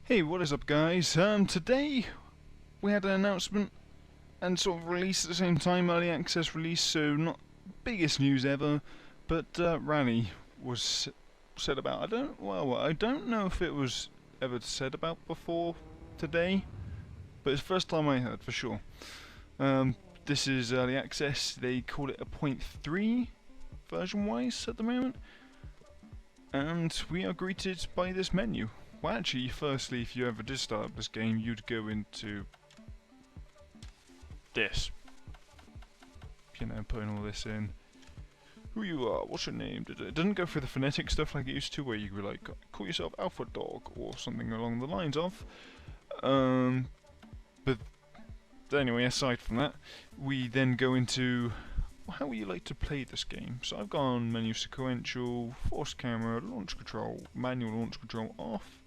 Hey, what is up, guys? Today we had an announcement and sort of release at the same time, early access release, so not biggest news ever, but Rally was said about. I don't know if it was ever said about before today, but it's the first time I heard for sure. This is early access. They call it a 0.3 version-wise at the moment, and we are greeted by this menu. Well, actually, firstly, if you ever did start up this game, you'd go into this. You know, putting all this in. Who you are, what's your name? It doesn't go through the phonetic stuff like it used to, where you could like call yourself Alpha Dog or something along the lines of. But anyway, aside from that, we then go into how would you like to play this game. So I've gone menu sequential, force camera, launch control, manual launch control off.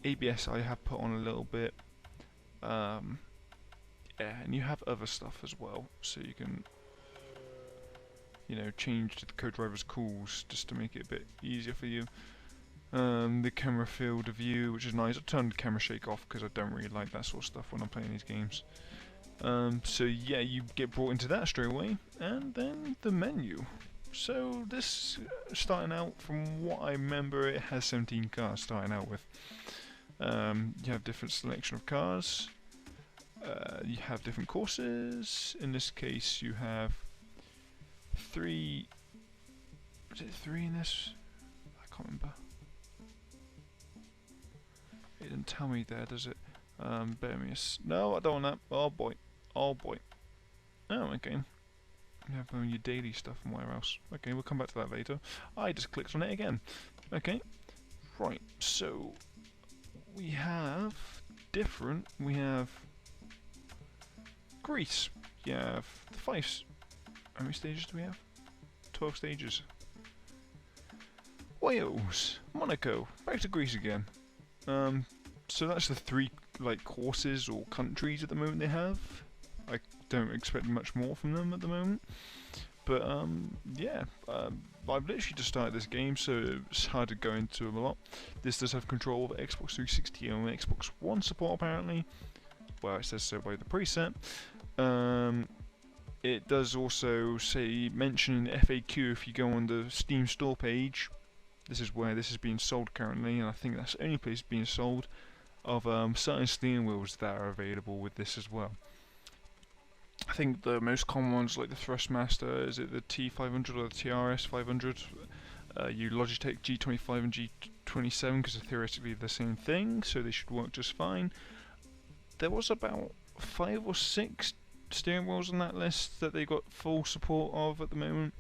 ABS I have put on a little bit, yeah, and you have other stuff as well, so you can, you know, change to the co-driver's calls just to make it a bit easier for you. The camera field of view, which is nice. I turned the camera shake off because I don't really like that sort of stuff when I'm playing these games. So yeah, you get brought into that straight away, and then the menu. So this, starting out from what I remember, it has 17 cars starting out with. You have different selection of cars, you have different courses. In this case you have three, is it three in this? I can't remember. It didn't tell me there, does it? Bear me no, I don't want that. Oh boy, oh boy. Oh, okay. You have your daily stuff and whatever else. Okay, we'll come back to that later. I just clicked on it again. Okay, right, so we have we have Greece. You have the how many stages do we have? 12 stages. Wales, Monaco, back to Greece again. So that's the three like courses or countries at the moment they have. I don't expect much more from them at the moment. But yeah, I've literally just started this game, so it's hard to go into them a lot. This does have control of Xbox 360 and Xbox One support apparently. Well, it says so by the preset. It does also mention in the FAQ if you go on the Steam store page. This is where this is being sold currently, and I think that's the only place being sold of certain steering wheels that are available with this as well. I think the most common ones, like the Thrustmaster, is it the T500 or the TRS 500? You Logitech G25 and G27 because they're theoretically the same thing, so they should work just fine. There was about 5 or 6 steering wheels on that list that they got full support of at the moment.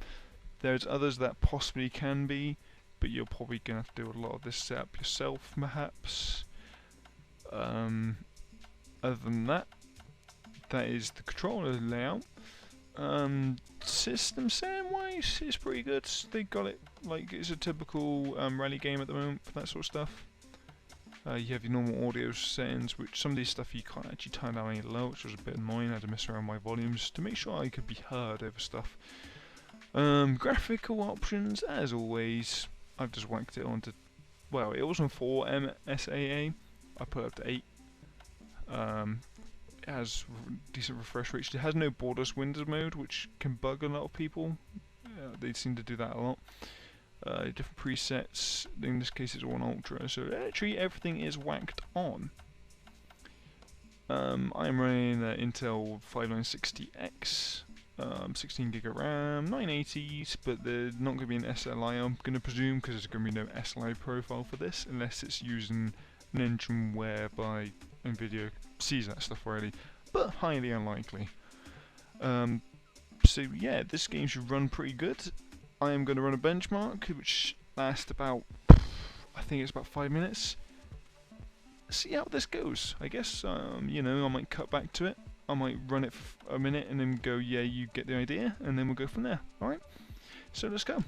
There's others that possibly can be, but you're probably going to have to do a lot of this setup yourself, perhaps. Other than that, that is the controller layout. System sound wise, it's pretty good. They got it like it's a typical rally game at the moment for that sort of stuff. You have your normal audio settings, which some of these stuff you can't actually turn down any low, which was a bit annoying. I had to mess around my volumes to make sure I could be heard over stuff. Graphical options, as always, I've just whacked it onto, well, it was on 4 MSAA. I put it up to 8. It has decent refresh rates. It has no borderless Windows mode, which can bug a lot of people. They seem to do that a lot. Different presets. In this case, it's on Ultra, so actually everything is whacked on. I'm running Intel 5960X, 16GB of RAM, 980s, but they're not going to be an SLI. I'm going to presume because there's going to be no SLI profile for this, unless it's using an engine whereby Nvidia sees that stuff already, but highly unlikely. So yeah, this game should run pretty good. I am going to run a benchmark which lasts about, I think it's about 5 minutes. See how this goes. I guess you know, I might cut back to it. I might run it for a minute and then go, yeah, you get the idea, and then we'll go from there. Alright, so let's go.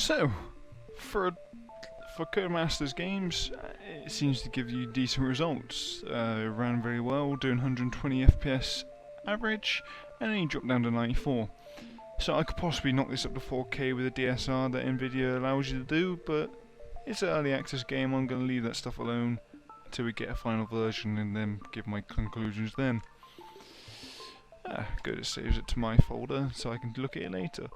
So, for Codemasters games, it seems to give you decent results. It ran very well, doing 120 FPS average, and then you drop down to 94. So I could possibly knock this up to 4K with a DSR that Nvidia allows you to do, but it's an early access game. I'm going to leave that stuff alone until we get a final version and then give my conclusions then. Good, it saves it to my folder so I can look at it later.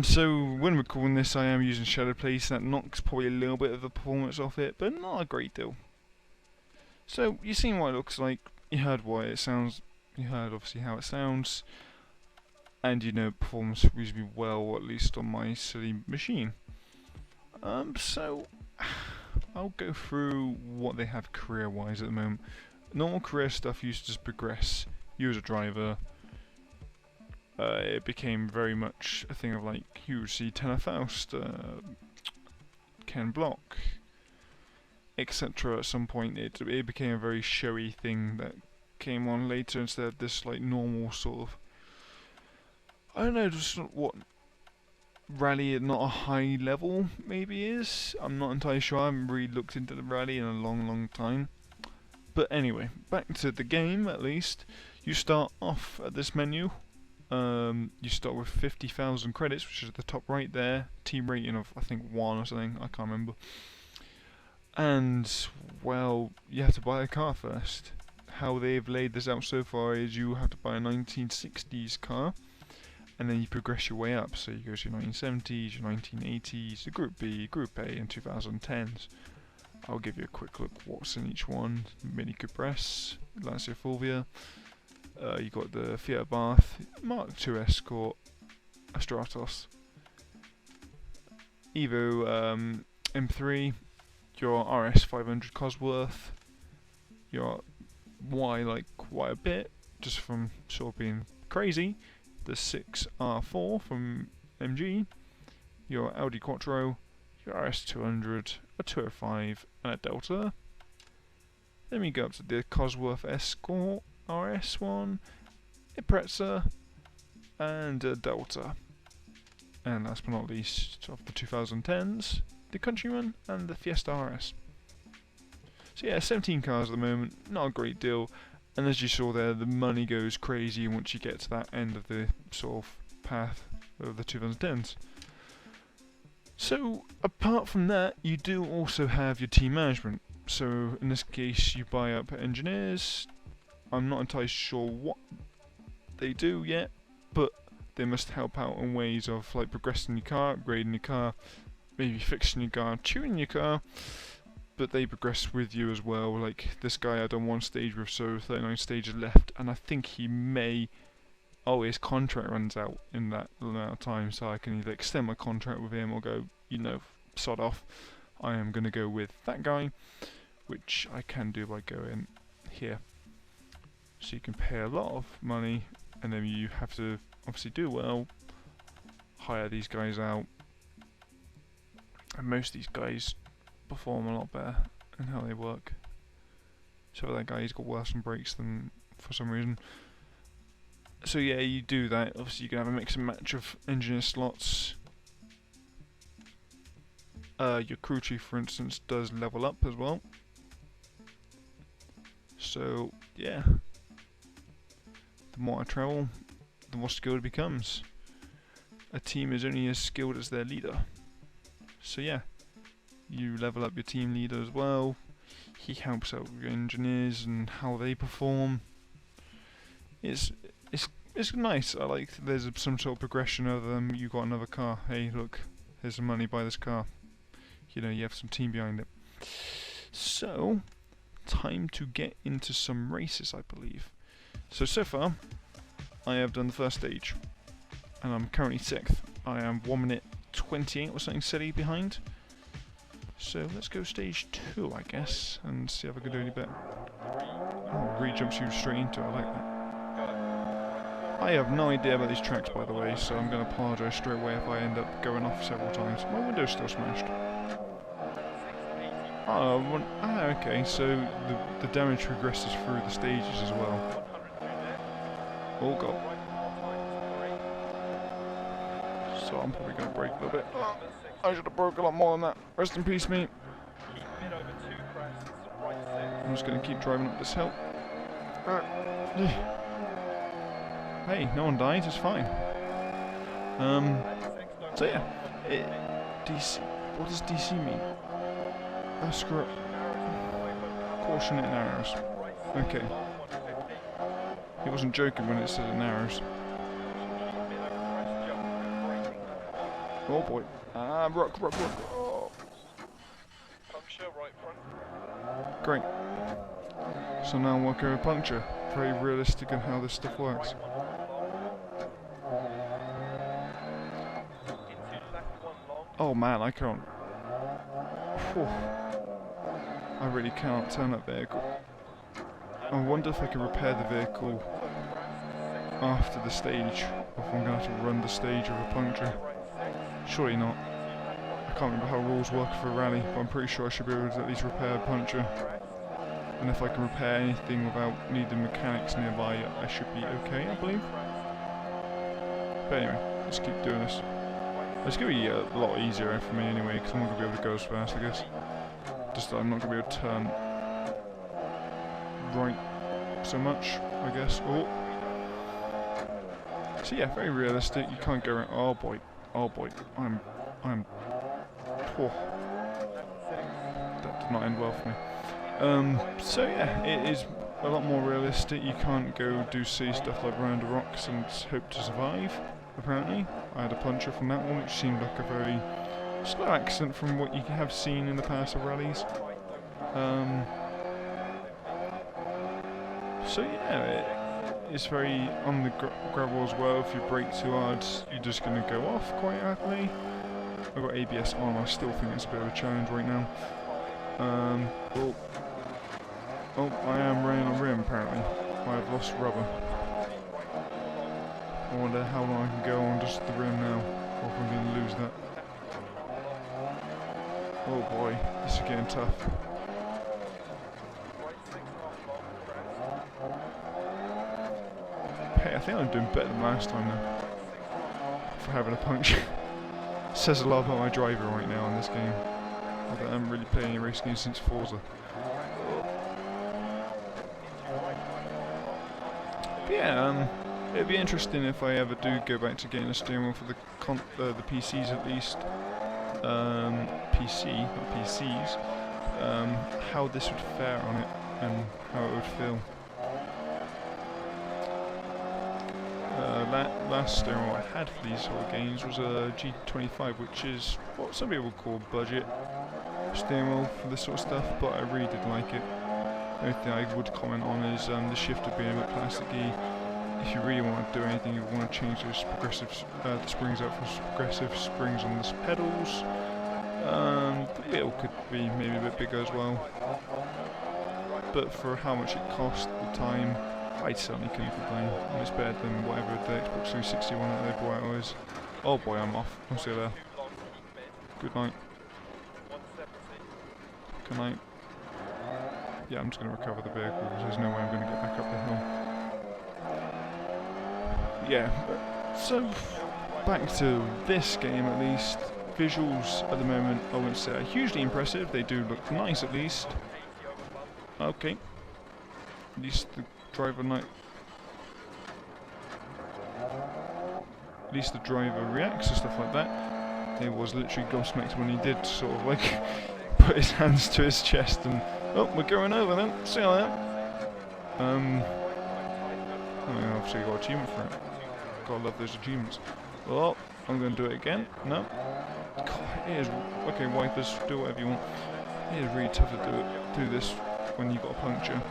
So when recording this, I am using Shadow Play, so that knocks probably a little bit of the performance off it, but not a great deal. So you've seen what it looks like, you heard what it sounds, you heard obviously how it sounds, and you know it performs reasonably well, at least on my silly machine. So I'll go through what they have career-wise at the moment. Normal career stuff used to just progress. You as a driver. It became very much a thing of like you would see Tanner Faust, Ken Block, etc. At some point, it became a very showy thing that came on later instead of this like normal sort of, I don't know, just what rally at not a high level maybe is. I'm not entirely sure. I haven't really looked into the rally in a long time. But anyway, back to the game at least. You start off at this menu. You start with 50,000 credits, which is at the top right there. Team rating of I think 1 or something. I can't remember. And well, you have to buy a car first. How they've laid this out so far is you have to buy a 1960s car, and then you progress your way up. So you go to your 1970s, your 1980s, the Group B, Group A, and 2010s. I'll give you a quick look what's in each one. Mini Cooper S, Lancia Fulvia. You got the Fiat Abarth, Mark II Escort, a Stratos, Evo M3, your RS 500 Cosworth, your Y like quite a bit, just from sort of being crazy, the 6R4 from MG, your Audi Quattro, your RS 200, a 205 and a Delta. Then we go up to the Cosworth Escort RS1, a Preza, and a Delta. And last but not least, of the 2010s, the Countryman and the Fiesta RS. So yeah, 17 cars at the moment, not a great deal. And as you saw there, the money goes crazy once you get to that end of the sort of path of the 2010s. So apart from that, you do also have your team management. So in this case, you buy up engineers. I'm not entirely sure what they do yet, but they must help out in ways of like progressing your car, upgrading your car, maybe fixing your car, tuning your car, but they progress with you as well. Like this guy I done one stage with, so 39 stages left, and I think he may, his contract runs out in that amount of time, so I can either extend my contract with him or go, you know, sod off. I am going to go with that guy, which I can do by going here. So you can pay a lot of money, and then you have to obviously do well, hire these guys out, and most of these guys perform a lot better in how they work. So that guy, he's got worse on brakes than for some reason. So yeah, you do that. Obviously you can have a mix and match of engineer slots. Your crew chief, for instance, does level up as well. So yeah, the more I travel, the more skilled it becomes. A team is only as skilled as their leader. So yeah, you level up your team leader as well. He helps out with your engineers and how they perform. It's nice. I like there's some sort of progression of them. You got another car. Hey, look, here's some money. Buy this car. You know, you have some team behind it. So, time to get into some races, I believe. So far, I have done the first stage, and I'm currently 6th. I am 1 minute 28 or something silly behind. So let's go stage 2, I guess, and see if I can do any better. Oh, really jumps you straight into it. I like that. I have no idea about these tracks, by the way, so I'm going to apologise straight away if I end up going off several times. My window's still smashed. Oh, okay, so the damage progresses through the stages as well. Oh god. so I'm probably going to brake a little bit. I should have broke a lot more than that. Rest in peace, mate. I'm just going to keep driving up this hill. Hey, no one died, it's fine. So yeah, DC. What does DC mean? Oh, screw it. Caution it in arrows. Okay. He wasn't joking when it said in arrows. Oh boy. Ah, rock. Oh. Great. So now I'm working with puncture. Very realistic in how this stuff works. Oh man, I can't. Whew. I really can't turn that vehicle. I wonder if I can repair the vehicle after the stage, or if I'm going to have to run the stage with a puncture. Surely not. I can't remember how rules work for a rally, but I'm pretty sure I should be able to at least repair a puncture. And if I can repair anything without needing mechanics nearby, I should be okay, I believe. But anyway, let's keep doing this. It's going to be a lot easier for me anyway, because I'm not going to be able to go as fast, I guess. Just that I'm not going to be able to turn right so much, I guess. Oh. So yeah, very realistic. You can't go around. Oh boy. I'm. Oh. That did not end well for me. So yeah, it is a lot more realistic. You can't go do silly stuff like run under rocks and hope to survive, apparently. I had a puncture from that one, which seemed like a very slow accident from what you have seen in the past of rallies. So yeah, it's very on the gravel as well. If you brake too hard, you're just going to go off quite happily. I've got ABS on, I still think it's a bit of a challenge right now. Oh, I am running on rim apparently. I have lost rubber. I wonder how long I can go on just the rim now, or if I'm going to lose that. Oh boy, this is getting tough. Hey, I think I'm doing better than last time now. For having a puncture. Says a lot about my driver right now in this game. I haven't really played any race games since Forza. But yeah, it'd be interesting if I ever do go back to getting a steering wheel for the PCs at least. Not PCs. How this would fare on it and how it would feel. Last steering wheel I had for these sort of games was a G25, which is what some people call budget steering wheel for this sort of stuff, but I really did like it. The only thing I would comment on is the shifter being a bit plasticky. If you really want to do anything, you want to change those progressive the springs out for progressive springs on the pedals. The wheel could be maybe a bit bigger as well, but for how much it cost at the time, I certainly couldn't complain. It's better than whatever the Xbox 360 one that they brought out was. Oh boy, I'm off. I'll see you there. Good night. Good night. Yeah, I'm just going to recover the vehicle because there's no way I'm going to get back up the hill. Yeah, so back to this game at least. Visuals at the moment, I wouldn't say are hugely impressive. They do look nice at least. Okay. At least the driver reacts to stuff like that. It was literally gobsmacked when he did sort of like put his hands to his chest and oh, we're going over then. See you later. I mean, obviously got an achievement for it. Gotta love those achievements. Well, I'm gonna do it again. No. God, it is okay. Wipers, do whatever you want. It is really tough to do this when you've got a puncture.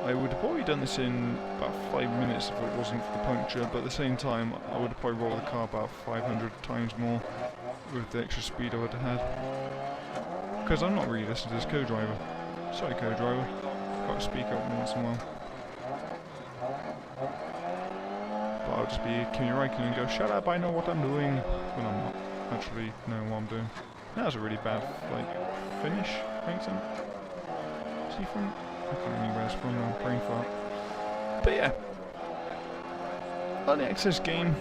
I would have probably done this in about 5 minutes if it wasn't for the puncture, but at the same time I would have probably rolled the car about 500 times more with the extra speed I would have had. Because I'm not really listening to this co-driver. Sorry co-driver, got to speak up once in a while. But I'll just be Kimi Räikkönen and go, shut up, I know what I'm doing, when I'm not actually knowing what I'm doing. That was a really bad finish, thanks. Is he from? I can't remember where it's from now, brain fart. But yeah, early access game,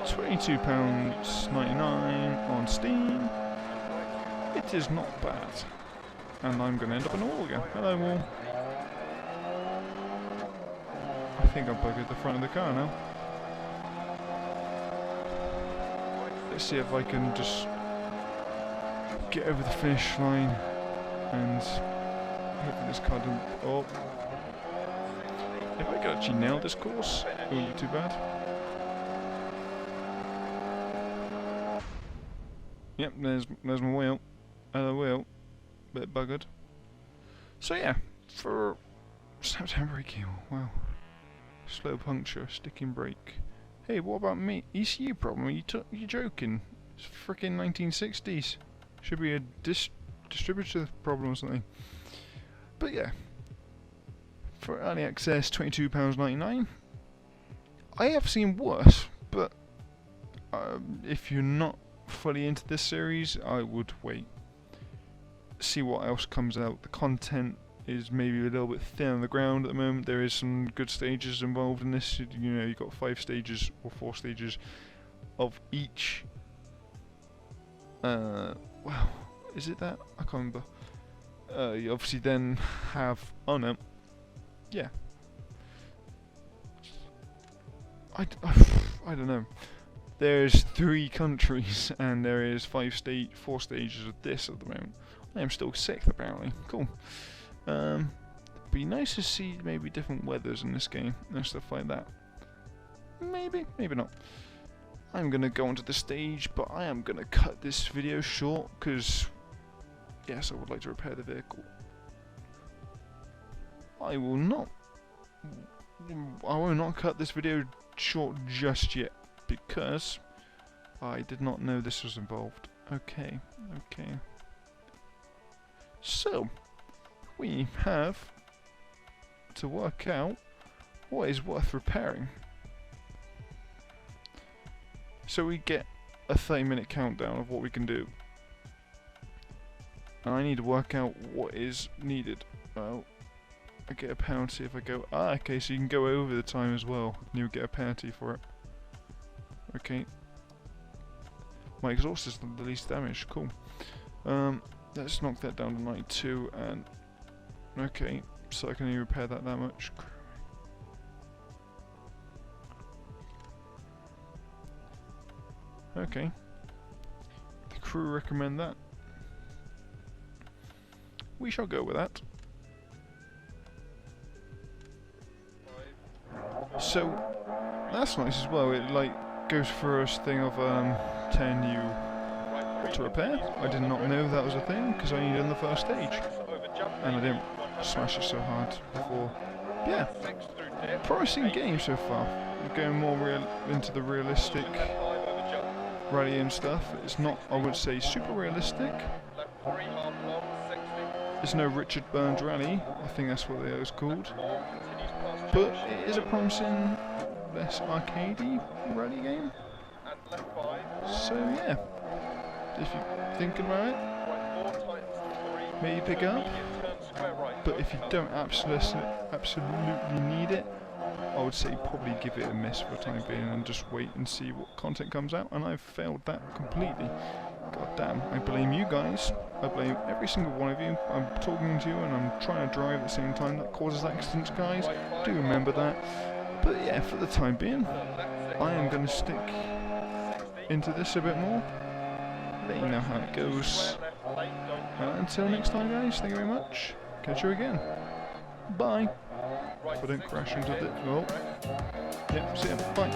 £22.99 on Steam. It is not bad. And I'm going to end up in a wall again. Hello, wall. I think I've buggered the front of the car now. Let's see if I can just get over the finish line and hopefully this car doesn't... Oh. If I could actually nail this course, it wouldn't be too bad. Yep, there's my wheel. Hello, wheel. Bit buggered. So yeah, for September braking, wow. Slow puncture, sticking brake. Hey, what about me? ECU problem? Are you joking? It's frickin' 1960s. Should be a distributor problem or something. But yeah, for early access, £22.99. I have seen worse, but if you're not fully into this series, I would wait. See what else comes out. The content is maybe a little bit thin on the ground at the moment. There is some good stages involved in this. You know, you've got 5 stages or 4 stages of each. Wow, is it that? I can't remember. You obviously then have. Oh no. Yeah. I don't know. There's 3 countries and there is 4 stages of this at the moment. I am still 6th apparently. Cool. Be nice to see maybe different weathers in this game and stuff like that. Maybe, maybe not. I'm gonna go onto the stage, but I am gonna cut this video short because yes, I would like to repair the vehicle. I will not cut this video short just yet because I did not know this was involved. Okay. So we have to work out what is worth repairing. So we get a 30-minute countdown of what we can do. And I need to work out what is needed. Well, I get a penalty if I go... Ah, okay, so you can go over the time as well. And you'll get a penalty for it. Okay. My exhaust is the least damage. Cool. Let's knock that down to 92 and... Okay, so I can only repair that much. Okay. The crew recommend that. We shall go with that. So, that's nice as well. It like goes for us thing of telling you what to repair. I did not know that was a thing because I only did on the first stage. And I didn't smash it so hard before. Yeah, promising game so far. We're going more into the realistic rally and stuff. It's not, I would say, super realistic. There's no Richard Burns rally. I think that's what it was called. But it is a promising, less arcadey rally game. So yeah, if you're thinking about it, maybe pick it up. But if you don't absolutely need it, I would say probably give it a miss for the time being and just wait and see what content comes out. And I've failed that completely. God damn, I blame you guys. I blame every single one of you. I'm talking to you and I'm trying to drive at the same time. That causes accidents, guys. Do remember that. But yeah, for the time being, I am going to stick into this a bit more. Let you know how it goes. Until next time, guys, thank you very much. Catch you again. Bye. If I don't crash into the... Oh. Yep, see ya. Bye.